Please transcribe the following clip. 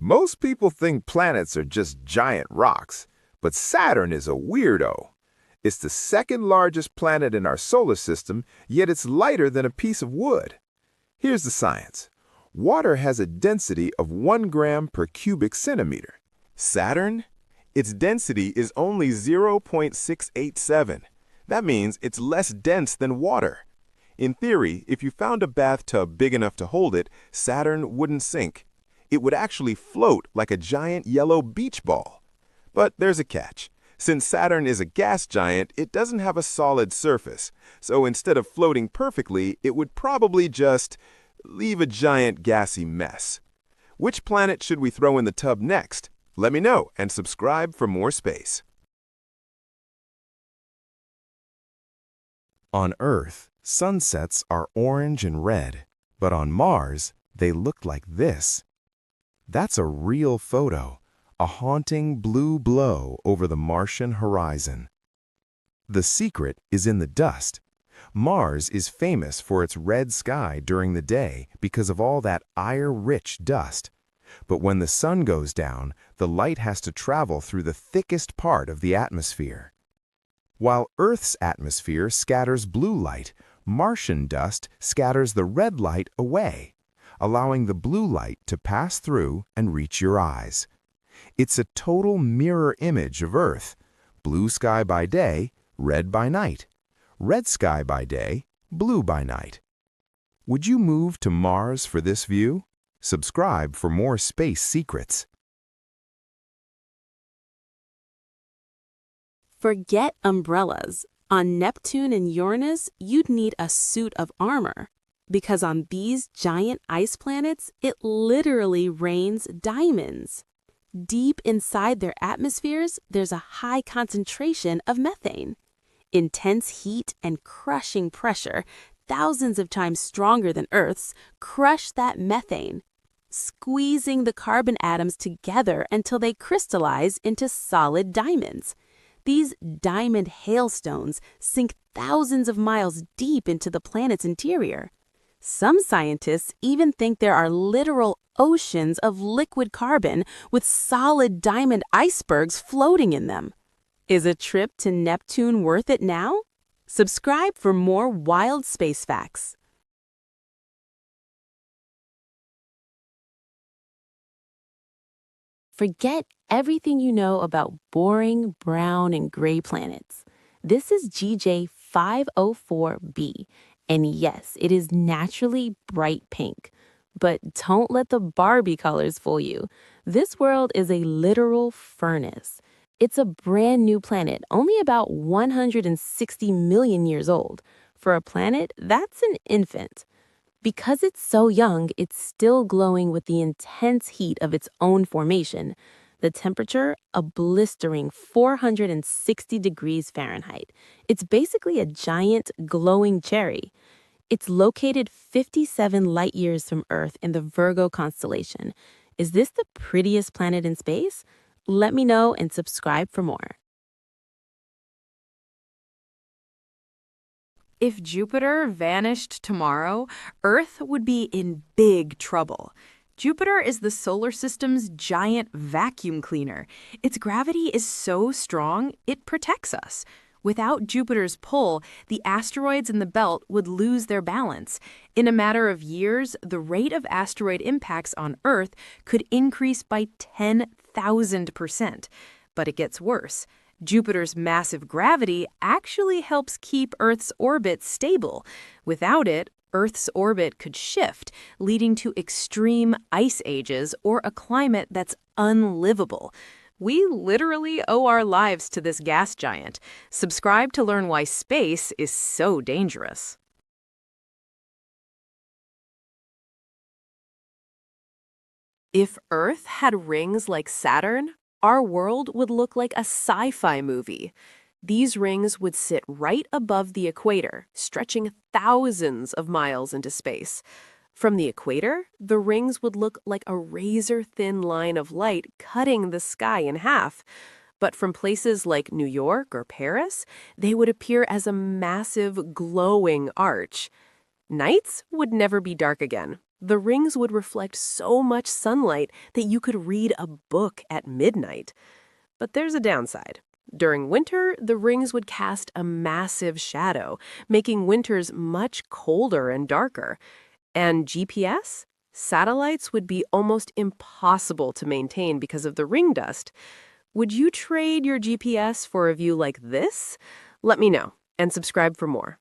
Most people think planets are just giant rocks, but Saturn is a weirdo. It's the second largest planet in our solar system, yet it's lighter than a piece of wood. Here's the science. Water has a density of 1 gram per cubic centimeter. Saturn? Its density is only 0.687. That means it's less dense than water. In theory, if you found a bathtub big enough to hold it, Saturn wouldn't sink. It would actually float like a giant yellow beach ball. But there's a catch. Since Saturn is a gas giant, it doesn't have a solid surface. So instead of floating perfectly, it would probably just leave a giant gassy mess. Which planet should we throw in the tub next? Let me know and subscribe for more space. On Earth, sunsets are orange and red, but on Mars, they look like this. That's a real photo, a haunting blue glow over the Martian horizon. The secret is in the dust. Mars is famous for its red sky during the day because of all that ire-rich dust. But when the sun goes down, the light has to travel through the thickest part of the atmosphere. While Earth's atmosphere scatters blue light, Martian dust scatters the red light away, allowing the blue light to pass through and reach your eyes. It's a total mirror image of Earth. Blue sky by day, red by night. Red sky by day, blue by night. Would you move to Mars for this view? Subscribe for more space secrets. Forget umbrellas. On Neptune and Uranus, you'd need a suit of armor. Because on these giant ice planets, it literally rains diamonds. Deep inside their atmospheres, there's a high concentration of methane. Intense heat and crushing pressure, thousands of times stronger than Earth's, crush that methane, squeezing the carbon atoms together until they crystallize into solid diamonds. These diamond hailstones sink thousands of miles deep into the planet's interior. Some scientists even think there are literal oceans of liquid carbon with solid diamond icebergs floating in them. Is a trip to Neptune worth it now? Subscribe for more wild space facts. Forget everything you know about boring brown and gray planets. This is GJ 504b, and yes, it is naturally bright pink. But don't let the Barbie colors fool you. This world is a literal furnace. It's a brand new planet, only about 160 million years old. For a planet, that's an infant. Because it's so young, it's still glowing with the intense heat of its own formation. The temperature, a blistering 460 degrees Fahrenheit. It's basically a giant glowing cherry. It's located 57 light years from Earth in the Virgo constellation. Is this the prettiest planet in space? Let me know and subscribe for more. If Jupiter vanished tomorrow, Earth would be in big trouble. Jupiter is the solar system's giant vacuum cleaner. Its gravity is so strong, it protects us. Without Jupiter's pull, the asteroids in the belt would lose their balance. In a matter of years, the rate of asteroid impacts on Earth could increase by 10,000%. But it gets worse. Jupiter's massive gravity actually helps keep Earth's orbit stable. Without it, Earth's orbit could shift, leading to extreme ice ages or a climate that's unlivable. We literally owe our lives to this gas giant. Subscribe to learn why space is so dangerous. If Earth had rings like Saturn, our world would look like a sci-fi movie. These rings would sit right above the equator, stretching thousands of miles into space. From the equator, the rings would look like a razor-thin line of light cutting the sky in half. But from places like New York or Paris, they would appear as a massive, glowing arch. Nights would never be dark again. The rings would reflect so much sunlight that you could read a book at midnight. But there's a downside. During winter, the rings would cast a massive shadow, making winters much colder and darker. And GPS? Satellites would be almost impossible to maintain because of the ring dust. Would you trade your GPS for a view like this? Let me know and subscribe for more.